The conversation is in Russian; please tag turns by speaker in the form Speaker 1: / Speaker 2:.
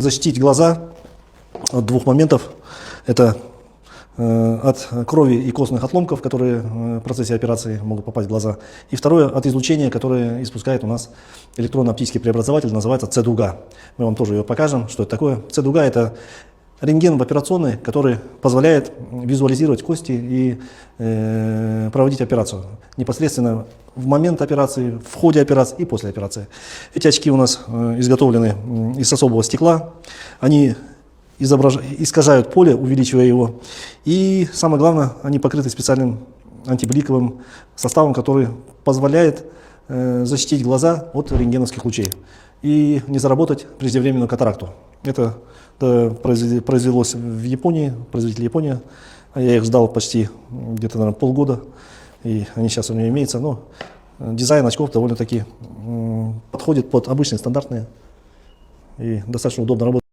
Speaker 1: Защитить глаза от двух моментов. Это от крови и костных отломков, которые в процессе операции могут попасть в глаза. И второе, от излучения, которое испускает у нас электронно-оптический преобразователь, называется С-дуга. Мы вам тоже ее покажем, что это такое. С-дуга – это рентген в операционной, который позволяет визуализировать кости и проводить операцию непосредственно в момент операции, в ходе операции и после операции. Эти очки у нас изготовлены из особого стекла. Они искажают поле, увеличивая его. И самое главное, они покрыты специальным антибликовым составом, который позволяет защитить глаза от рентгеновских лучей и не заработать преждевременную катаракту. Это произвелось в Японии, производитель Япония. Я их ждал почти где-то, наверное, полгода, и они сейчас у меня имеются. Но дизайн очков довольно-таки подходит под обычные, стандартные, и достаточно удобно работать.